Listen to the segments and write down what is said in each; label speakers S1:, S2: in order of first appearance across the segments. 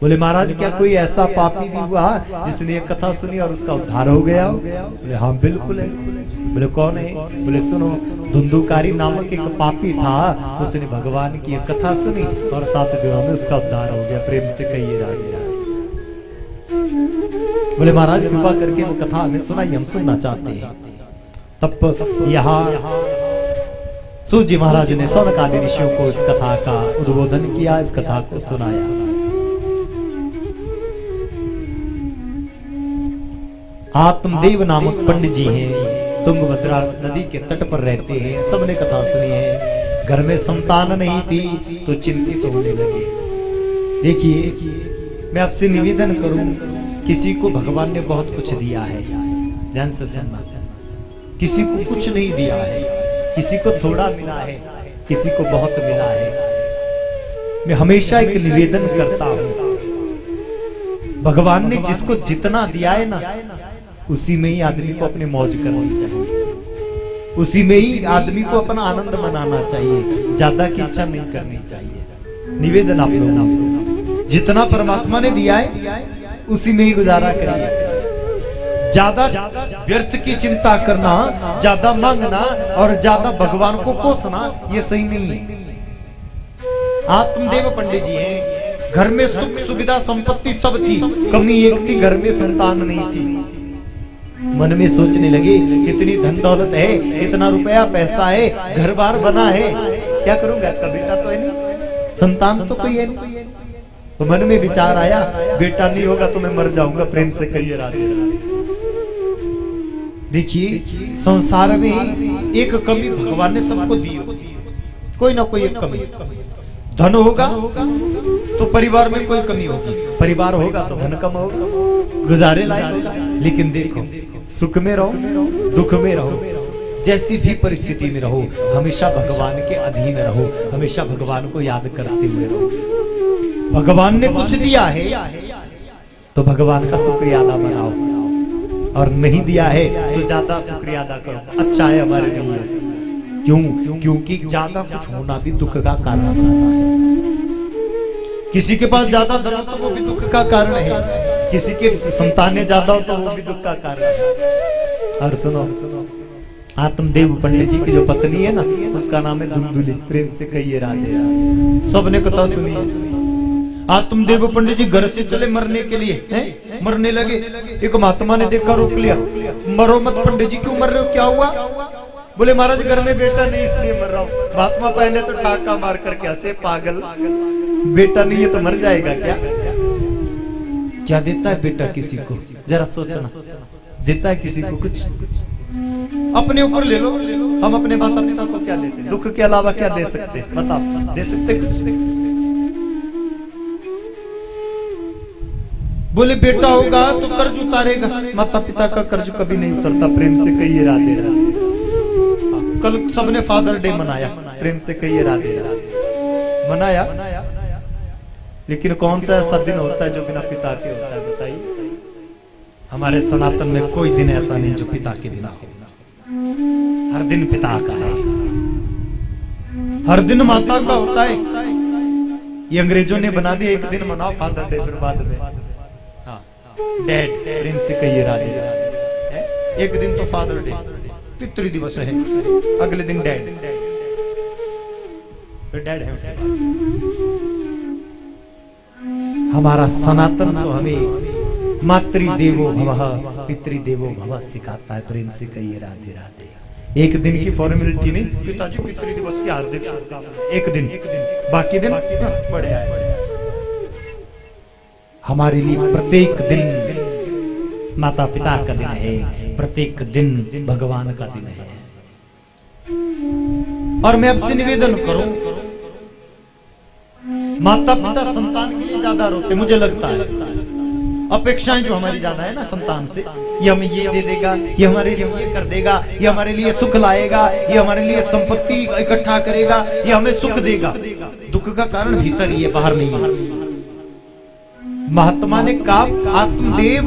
S1: बोले महाराज क्या कोई ऐसा पापी भी हुआ जिसने एक कथा सुनी और उसका उद्धार हो गया? बोले हाँ बिल्कुल है। बोले कौन है? बोले सुनो, धुंधुकारी नामक एक पापी था, उसने भगवान की एक कथा सुनी और 7 दिनों में उसका उद्धार हो गया। प्रेम से कहिए राधे राधे। बोले महाराज कृपा करके वो कथा हमें सुनाइए, हम सुनना चाहते हैं। तब यहाँ सूत जी महाराज ने सौनक आदि ऋषियों को इस कथा का उद्बोधन किया, इस कथा को सुनाया। आत्मदेव नामक पंडित जी हैं, तुंगभद्रा नदी के तट पर रहते हैं। सबने कथा सुनी है। घर में संतान नहीं थी तो चिंतित होने लगे। देखिए मैं आपसे निवेदन करूं, किसी को भगवान ने बहुत कुछ दिया है, ध्यान से सुनना। किसी को कुछ नहीं दिया है, किसी को थोड़ा मिला है, किसी को बहुत मिला है। मैं हमेशा एक निवेदन करता हूं, भगवान ने जिसको जितना दिया है ना, उसी में ही आदमी को अपनी मौज करनी चाहिए, उसी में ही आदमी को अपना आनंद मनाना चाहिए, ज्यादा की इच्छा नहीं करनी चाहिए। निवेदन आप लोगों से, जितना परमात्मा ने दिया है उसी में ही गुजारा करिए। ज्यादा व्यर्थ की चिंता करना, ज्यादा मांगना और ज्यादा भगवान को कोसना, ये सही नहीं है। आत्मदेव पंडित जी हैं, घर में सुख सुविधा संपत्ति सब थी, कमी एक थी, घर में संतान नहीं थी। मन में सोचने लगे इतनी धन दौलत है, इतना रुपया पैसा है, घर बार बना है, क्या करूंगा? इसका बेटा तो है नहीं, संतान तो कोई है नहीं। तो मन में विचार आया, बेटा नहीं होगा तो मैं मर जाऊंगा। प्रेम से कहिए राधे राधे। देखिए संसार में एक कमी भगवान ने सबको दी, कोई ना कोई एक कमी। धन होगा तो परिवार में कोई कमी होगी, परिवार होगा तो धन कम होगा, गुजारे लायक होगा। लेकिन देखो, सुख में रहो, दुख में रहो, जैसी भी परिस्थिति में रहो, हमेशा भगवान के अधीन रहो, हमेशा भगवान को याद करते हुए रहो। भगवान ने कुछ दिया है तो भगवान का शुक्रिया अदा बनाओ, और नहीं दिया है तो ज्यादा शुक्रिया अदा करो। अच्छा है हमारे लिए। क्यों? क्योंकि ज्यादा कुछ होना भी दुख का कारण बनता है। किसी के पास ज्यादा धन हो तो वो भी दुख का कारण है, किसी के संतानें ज्यादा हो तो वो भी दुख का कारण है। और सुनो, आत्मदेव पंडित जी की जो पत्नी है ना, उसका नाम है धुंधुली। प्रेम से कहिए राधे राधे। सबने कथा सुनी है। आत्मदेव पंडित जी घर से चले मरने के लिए, मरने लगे। एक महात्मा ने देखा, रोक लिया। मरो मत पंडित जी, क्यों मर रहे हो, क्या हुआ? बोले महाराज घर में बेटा नहीं इसलिए मर रहा हूँ। महात्मा पहले तो ठाका मार करके हंसे, पागल, बेटा नहीं है तो मर जाएगा क्या? क्या देता है बेटा किसी को? जरा सोचना, देता है किसी को कुछ? अपने ऊपर ले लो। हम अपने माता पिता को क्या देते? दुख के अलावा क्या दे सकते? बताओ, दे सकते कुछ? बोले बेटा होगा तो कर्ज उतारेगा, माता पिता का कर्ज कभी नहीं उतरता। प्रेम से कहिए राधे राधे। कल सबने फादर डे मनाया, प्रेम से कहिए राधे राधे। मनाया, लेकिन कौन सा ऐसा दिन होता है जो बिना पिता के होता है? बताइए। हमारे सनातन में कोई दिन ऐसा नहीं जो पिता के बिना हो। हर दिन पिता का है, हर दिन माता का होता है। ये अंग्रेजों ने बना दिया, एक दिन मनाओ फादर डे, फिर बाद में डैड। प्रेम से कहिए राधे राधे। एक दिन तो फादर डे, पितृ दिवस है, अगले दिन डैड, फिर डैड है उसके बाद। हमारा सनातन तो हमें मातृदेवो भवः पितृदेवो भवः सिखाता है। प्रेम से कहिए राधे राधे। एक दिन की फॉर्मेलिटी नहीं, पिताजी पितृ दिवस की हार्दिक शुभकामनाएं। एक दिन, बाकी दिन बड़े आए। हमारे लिए प्रत्येक दिन माता पिता का दिन है, प्रत्येक दिन भगवान का दिन है। और मैं आपसे निवेदन करूं, माता पिता संतान के लिए ज्यादा रोते, मुझे लगता है। अपेक्षाएं जो हमारी ज्यादा है ना संतान से, ये हमें ये दे देगा, ये हमारे लिए ये कर देगा, ये हमारे लिए सुख लाएगा, ये हमारे लिए संपत्ति इकट्ठा करेगा, ये हमें सुख देगा। दुख का कारण भीतर ही है, बाहर नहीं है। महात्मा ने कहा, आत्मदेव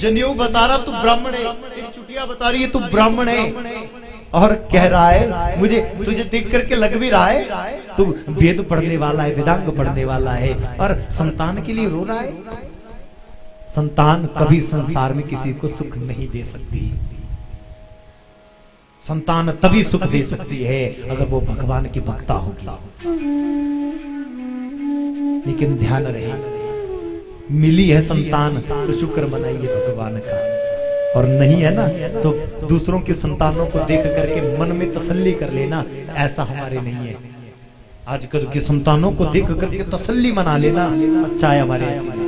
S1: जनेऊ बता रहा तू ब्राह्मण है, तेरी चुटिया बता रही है तू ब्राह्मण है। और कह रहा है मुझे तुझे देख करके लग भी रहा है तू वेद पढ़ने वाला है, वेदांग पढ़ने वाला है और संतान के लिए रो रहा है। संतान कभी संसार में किसी को सुख नहीं दे सकती। संतान तभी सुख दे सकती है अगर वो भगवान की भक्ता होगी। लेकिन ध्यान रहे, मिली है संतान तो शुक्र मनाइए भगवान का, और नहीं है ना तो दूसरों की संतानों को देख करके मन में तसल्ली कर लेना, ऐसा हमारे नहीं है। आजकल की संतानों को देख करके तसल्ली मना लेना अच्छा है हमारे ऐसे।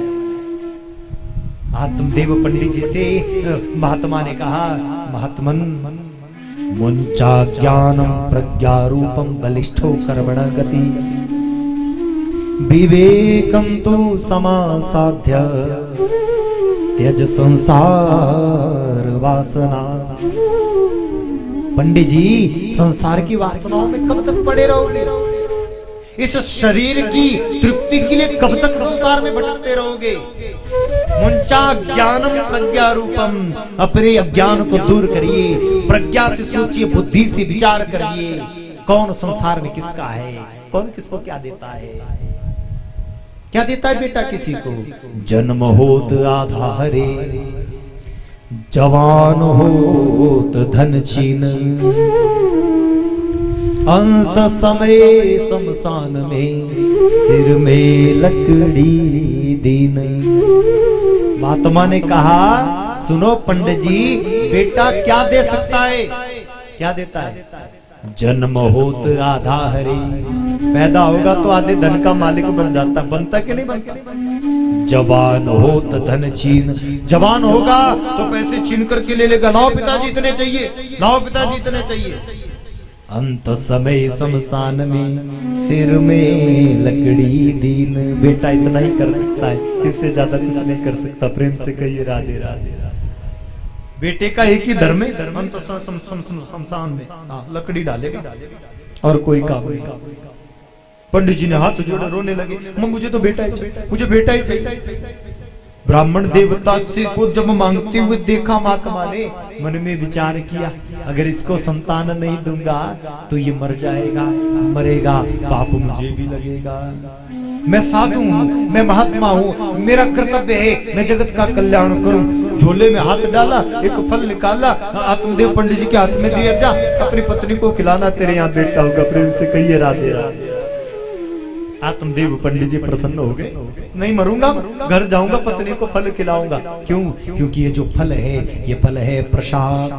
S1: आत्मदेव पंडित जी से महात्मा ने कहा, महात्मन मुंचा ज्ञानम प्रज्ञा रूपम बलिष्ठो कर्मण गति विवेकम तो समासाध्य त्यज संसार वासना। पंडित जी, संसार की वासनाओं में कब तक पड़े रहोगे? इस शरीर की तृप्ति के लिए कब तक संसार में भटकते रहोगे? मुंचा ज्ञानम प्रज्ञा रूपम, अपने अज्ञान को दूर करिए, प्रज्ञा से सोचिए, बुद्धि से विचार करिए, कौन संसार में किसका है, कौन किसको क्या देता है। क्या देता है बेटा किसी को? जन्म होत आधा हरे, जवान होत धन छीन, अंत समय शमशान में सिर में लकड़ी दीन। महात्मा ने कहा, सुनो पंडित जी, बेटा क्या दे सकता है? क्या देता है? जन्म होत आधा हरे, पैदा होगा तो आधे धन का मालिक बन जाता, बनता कि नहीं बनता? जवान होत धन छीन, जवान होगा तो पैसे छीन करके ले लेगा, लाओ पिताजी इतने चाहिए, लाओ पिताजी इतने चाहिए। अंत समय शमशान में सिर में लकड़ी दीन। बेटा इतना ही कर सकता है, इससे ज्यादा कुछ नहीं कर सकता। प्रेम से कहिए राधे राधे। बेटे का एक ही धर्म है, अंत शमशान में लकड़ी डालेगा और कोई काम नहीं। पंडित जी ने हाथ जोड़े रोने लगे, मुझे तो बेटा ही चाहिए, मुझे बेटा ही चाहिए। ब्राह्मण देवता से को जब मांगते हुए देखा महात्मा ने, मन में विचार किया, अगर इसको संतान नहीं दूंगा तो ये मर जाएगा, मरेगा, पाप मुझे भी लगेगा। मैं साधु हूँ, मैं महात्मा हूँ, मेरा कर्तव्य है मैं जगत का कल्याण करूं। झोले में हाथ डाला, एक फल निकाला, आत्मदेव पंडित जी के हाथ में दिया, जा अपनी पत्नी को खिलाना, तेरे यहाँ बेटा होगा। प्रेम से कहिए राधे राधे। आत्मदेव पंडित जी प्रसन्न हो गए, नहीं मरूंगा, घर जाऊंगा, पत्नी को फल खिलाऊंगा। क्यों? क्योंकि ये जो फल है, ये फल है प्रसाद।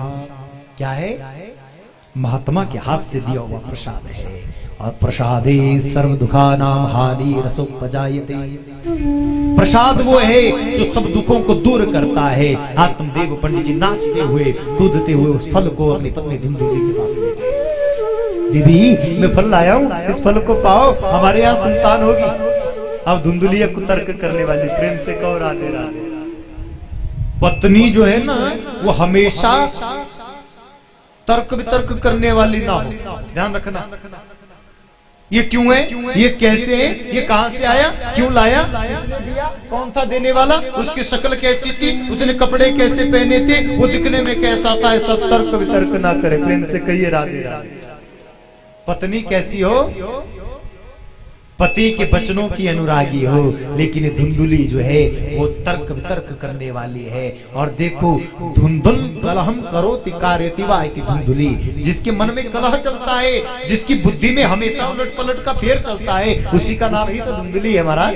S1: क्या है? महात्मा के हाथ से दिया हुआ प्रसाद है। और प्रसादे सर्व दुखानाम हानि रसोपजायते। प्रसाद वो है जो सब दुखों को दूर करता है। आत्मदेव पंडित जी नाचते हुए, कूदते हुए उस फल को अपनी पत्नी धुंधुली के पास ले गए। दीदी, मैं फल लाया हूँ, इस फल को पाओ, हमारे यहाँ संतान होगी। अब धुंधुलिया कुतर्क करने वाली, प्रेम से कहो राधे राधे। पत्नी जो है ना, वो हमेशा तर्क वितर्क करने वाली ना हो, ध्यान रखना। ये क्यों है, ये कैसे है, ये कहां से आया, क्यों लाया, कौन था देने वाला, उसकी शक्ल कैसी थी, उसने कपड़े कैसे पहने थे, वो दिखने में कैसा था, ऐसा तर्क वितर्क ना करे। प्रेम से कहिए राधे राधे। पत्नी कैसी हो? पति के वचनों की अनुरागी हो। लेकिन धुंधुली जो है वो तर्क वितर्क करने वाली है। और देखो, धुंधुल कलहम करोति कार्यति वा इति धुंधुली, जिसके मन में कलह चलता है, जिसकी बुद्धि में हमेशा उलट पलट का फेर चलता है, उसी का नाम ही तो धुंधुली है महाराज।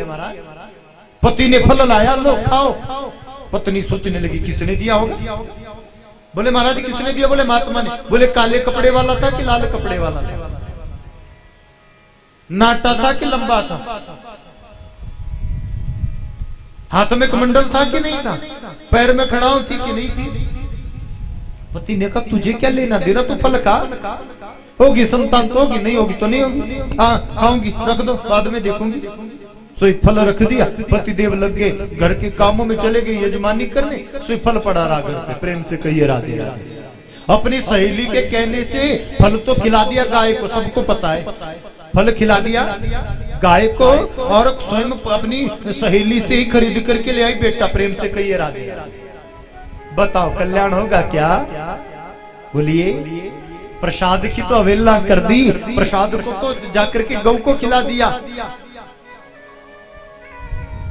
S1: पति ने फल लाया, लो खाओ। पत्नी सोचने लगी, किसने दिया होगा? बोले महाराज किसने दिया? बोले महात्मा ने। बोले काले कपड़े वाला था कि लाल कपड़े वाला था? नाटा था कि लंबा था? हाथ में कमंडल था कि नहीं था? पैर में खड़ाऊ थी कि नहीं थी? पति ने कहा, तुझे क्या लेना देना, तू फल खा, होगी संतान तो होगी, नहीं होगी तो नहीं होगी। हाँ खाऊंगी, रख दो, बाद में देखूंगी। सोई फल रख दिया, पति देव लग गए, घर के कामों में चले गए यजमानी करने, सोई फल पड़ा रहा घर पे। प्रेम से कहिए राधे राधे। अपनी सहेली के कहने से फल तो खिला दिया गाय को, सबको पता है, फल खिला दिया गाय को, और स्वयं अपनी सहेली से ही खरीद करके ले आई बेटा। प्रेम से कहिए राधे। बताओ कल्याण होगा क्या? बोलिए। प्रसाद की तो अवहेलना कर दी, प्रसाद को तो जाकर के गौ को खिला दिया।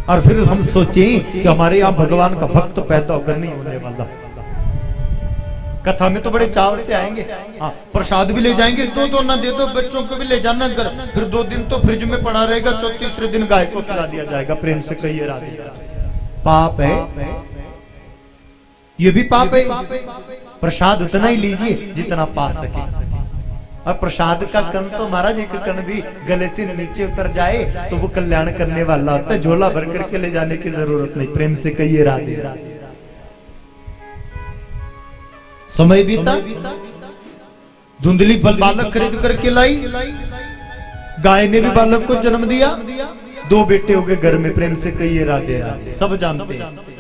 S1: और फिर हम सोचें कि हमारे यहाँ भगवान का भक्त पैदा होकर नहीं होने वाला। कथा में तो बड़े चाव से आएंगे, हाँ प्रसाद भी ले जाएंगे, दो ना दे दो, बच्चों को भी ले जाना घर, फिर 2 दिन तो फ्रिज में पड़ा रहेगा, 34वें दिन गाय को खिला दिया जाएगा। प्रेम से कहिए राधे राधे। पाप है, ये भी पाप है। प्रसाद उतना ही लीजिए जितना पा सके। और प्रसाद का कण तो महाराज एक कण भी गले से नीचे उतर जाए तो वो कल्याण करने वाला होता है, झोला भर करके ले जाने की जरूरत नहीं। प्रेम से कहिए राधे राधे। समय बीता, धुंधली बालक खरीद करके लाई, गाय ने भी बालक को जन्म दिया, 2 बेटे हो गए घर में। प्रेम से कहिए राधे राधे। सब जानते हैं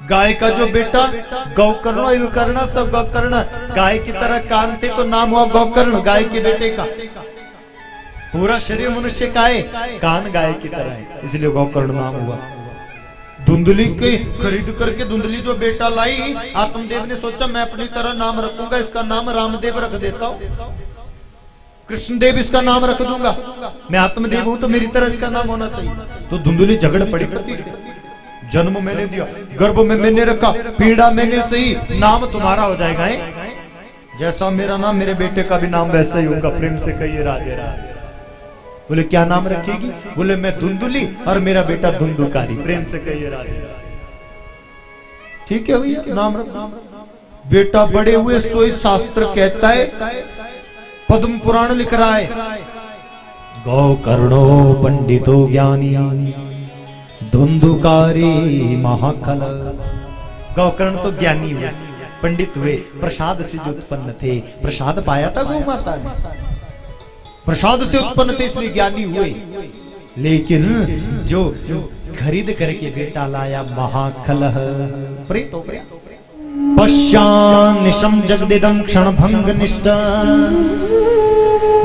S1: गाय का जो बेटा गौकर्ण युकर्ण सब गौकर्ण, गाय की तरह कान थे तो नाम हुआ गौकर्ण गाय के बेटे का। पूरा शरीर मनुष्य का है, कान गाय की तरह है, इसलिए गौकर्ण नाम हुआ। धुंधली के खरीद करके धुंधली जो बेटा लाई, आत्मदेव ने सोचा मैं अपनी तरह नाम रखूंगा, इसका नाम रामदेव रख देता हूँ, कृष्णदेव इसका नाम रख दूंगा, मैं आत्मदेव हूं तो मेरी तरह इसका नाम होना चाहिए। तो धुंधली झगड़ पड़ी पति से, जन्म मैंने दिया, गर्भ में मैंने रखा, पीड़ा मैंने सही, नाम तुम्हारा हो जाएगा है? जैसा मेरा नाम मेरे बेटे का भी नाम वैसा ही होगा। प्रेम से कहिए राधे राधे। बोले क्या नाम रखेगी? बोले मैं धुंधुली और मेरा बेटा धुंधुकारी। प्रेम से कहिए राधे राधे। ठीक है भैया, नाम रखो। बेटा बड़े हुए सोई शास्त्र कहता है, पद्म पुराण लिख रहा है, गौकर्णो पंडितो ज्ञानी धुंधुकारी महाखल। गौकर्ण तो ज्ञानी हुए, पंडित हुए, प्रसाद से जो उत्पन्न थे, प्रसाद पाया था गौ माता ने, प्रसाद से उत्पन्न थे इसलिए ज्ञानी हुए। लेकिन जो खरीद करके बेटा लाया महाखल, प्रेत हो गया। पश्यानिशम जगदिदं क्षण भंग निष्ठ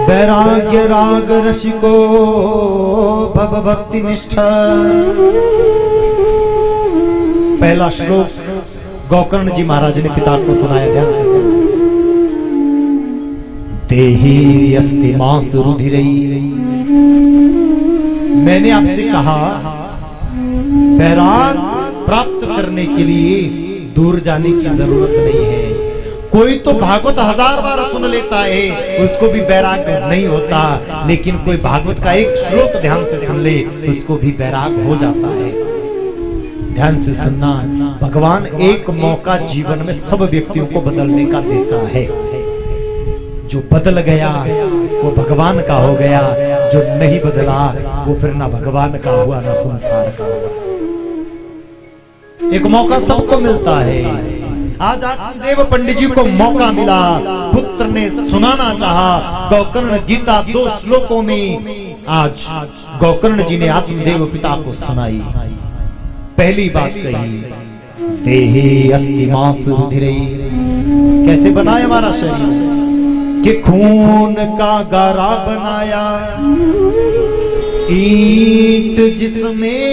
S1: वैराग्य राग रसिको भव भक्ति निष्ठा। पहला श्लोक गौकर्ण जी महाराज ने पिता को सुनाया, ध्यान से सुनो। देहि अस्ति मास रुधिरई, मैंने आपसे कहा वैराग प्राप्त करने के लिए दूर जाने की जरूरत नहीं है। कोई तो भागवत 1000 बार सुन लेता है, उसको भी वैराग नहीं होता, लेकिन कोई भागवत का एक श्लोक ध्यान से सुन ले, उसको भी वैराग हो जाता है। ध्यान से सुनना, भगवान एक मौका जीवन में सब व्यक्तियों को बदलने का देता है। जो बदल गया वो भगवान का हो गया, जो नहीं बदला वो फिर ना भगवान का हुआ ना संसार का हुआ। एक मौका सबको मिलता है। आज आत्मदेव पंडित जी को मौका मिला, पुत्र ने सुनाना चाहा गौकर्ण गीता 2 श्लोकों में। आज गौकर्ण जी ने आत्मदेव पिता को सुनाई। पहली बात कही, देहि अस्ति मास रुधिरई, कैसे बनाया हमारा शरीर, कि खून का गारा बनाया, ईंट जिसमें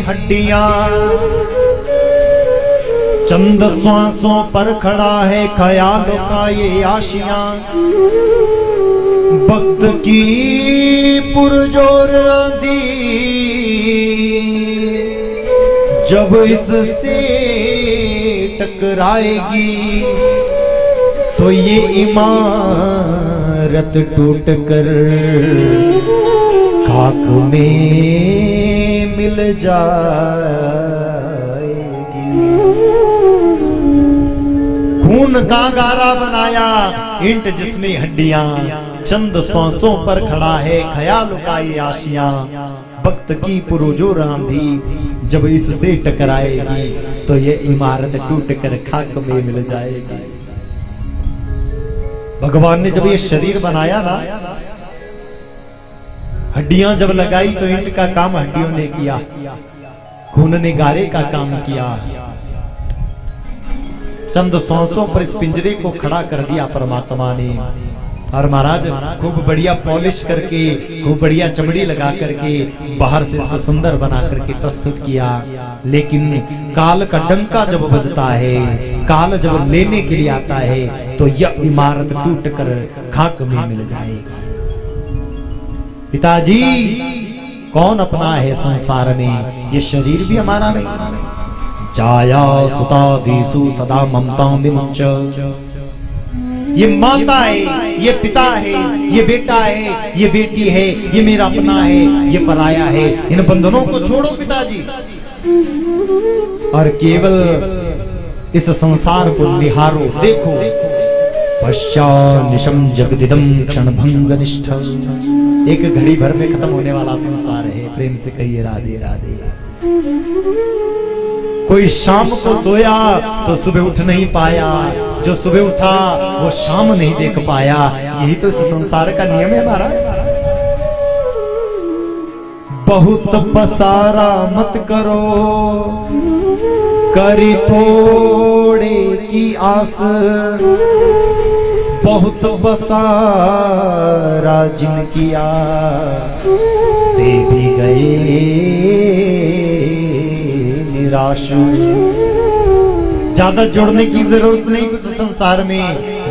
S1: हड्डियां, चंद श्वासों पर खड़ा है ख्यालों का ये आशियां, वक्त की पुरजोर आंधी जब इससे टकराएगी तो ये इमारत टूट कर खाक में मिल जाएगी। खून का गारा बनाया, ईंट जिसमें हड्डियां, चंद सांसों पर खड़ा है ख्यालों का ये आशियां, वक्त की पुरजोर आंधी जब इससे टकराएगी तो ये इमारत टूट कर खाक में मिल जाएगी। भगवान ने जब ये शरीर बनाया ना, हड्डियां जब लगाई तो ईंट का काम हड्डियों ने किया, खून ने गारे का काम किया, चंद सांसों पर इस पिंजरे को खड़ा कर दिया परमात्मा ने। और महाराज खूब बढ़िया पॉलिश करके, खूब बढ़िया चमड़ी लगा करके बाहर से इसको सुंदर बना करके प्रस्तुत किया। लेकिन काल का डंका जब बजता है काल जब लेने के लिए आता है तो यह इमारत टूटकर खाक में मिल जाएगी। पिताजी, कौन अपना है संसार में? ये शरीर भी हमारा नहीं। जाया सुता दिसु सदा ममता विमुच। ये माता है, ये पिता है, ये बेटा है, ये बेटी है, ये मेरा अपना है, ये पराया है। इन बंधनों को छोड़ो पिताजी, और केवल इस संसार को निहारो, देखो। पश्चानिशम जगदिदम क्षण भंग निष्ठ। एक घड़ी भर में खत्म होने वाला संसार है। प्रेम से कहिए राधे राधे। कोई शाम को सोया तो सुबह उठ नहीं पाया, जो सुबह उठा वो शाम नहीं देख पाया। यही तो इस संसार का नियम है हमारा। बहुत पसारा मत करो, करी थोड़े की आस। बहुत पसारा जिन किया दे भी गए निराश। ज्यादा जोड़ने की जरूरत नहीं कुछ संसार में।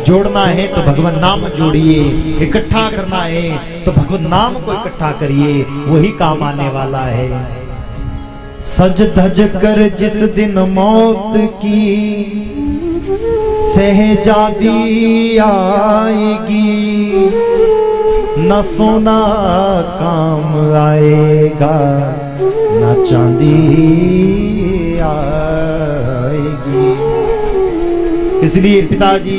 S1: जोड़ना है तो भगवान नाम जोड़िए, इकट्ठा करना है तो भगवान नाम को इकट्ठा करिए, वही काम आने वाला है। सज धज कर जिस दिन मौत की सहजादी आएगी, न सोना काम आएगा न चांदी आएगी। इसलिए पिताजी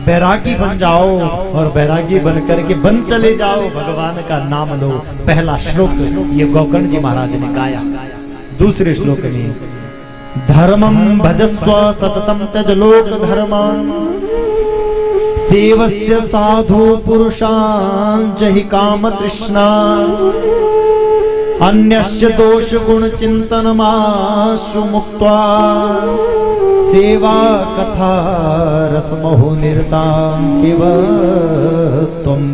S1: बैरागी बन जाओ, और बैरागी बन करके बन चले जाओ, भगवान का नाम लो। पहला श्लोक ये गोकर्ण जी महाराज ने गाया। दूसरे श्लोक में धर्मं भजस्व सततं त्यज लोक धर्मान्, सेवस्य साधु पुरुषान् जहि काम तृष्णा, अन्यस्य दोष गुण चिंतनमाशु मुक्त्वा, सेवा कथा रसमहो निरतां पिबत्वम्।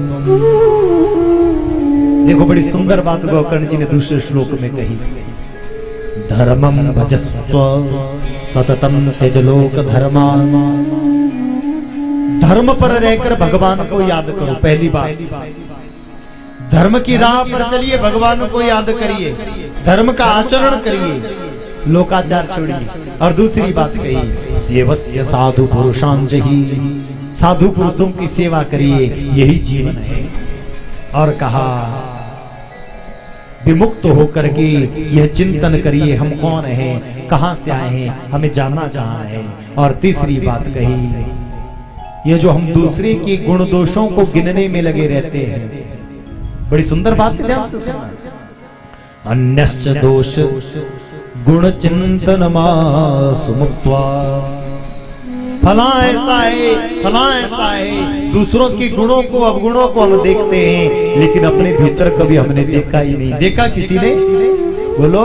S1: देखो बड़ी सुंदर बात गोकर्ण जी ने दूसरे श्लोक में कही। धर्मं भजस्व सततं त्यज लोक धर्मान्। धर्म पर रहकर भगवान को याद करो। पहली बात, धर्म की राह पर चलिए, भगवान को याद करिए, धर्म का आचरण करिए, लोकाचार छोड़िए। और दूसरी बात कही, सेवस्य साधु पुरुषान् जहि, साधु पुरुषों की सेवा करिए, यही जीवन है। और कहा विमुक्त होकर के यह चिंतन करिए, हम कौन हैं, कहां से आए हैं, हमें जानना कहां है। और तीसरी बात कही, ये जो हम दूसरे के गुण दोषों को गिनने में लगे रहते हैं, बड़ी सुंदर बात है, ध्यान से सुनना। अन्यश्च दोष गुण चिंतनमाशु मुक्त्वा। फला ऐसा है, फला ऐसा है। दूसरों के गुणों को, अवगुणों को हम देखते हैं, लेकिन अपने भीतर कभी हमने देखा ही नहीं। देखा किसी ने? बोलो,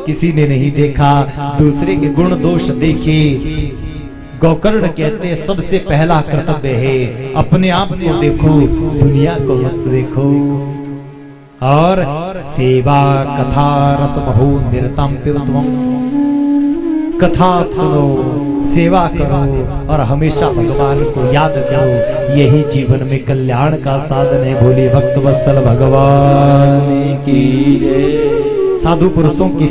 S1: किसी ने नहीं देखा। दूसरे के गुण दोष देखे। गोकर्ण कहते हैं सबसे पहला कर्तव्य है अपने आप को देखो, दुनिया को मत देखो। और सेवा कथा रसमहो निरतां पिबत्वम्। कथा सुनो, सेवा करो, और हमेशा भगवान को याद करो। यही जीवन में कल्याण का साधन है। भोले भक्त वत्सल भगवान की जय। साधु पुरुषों की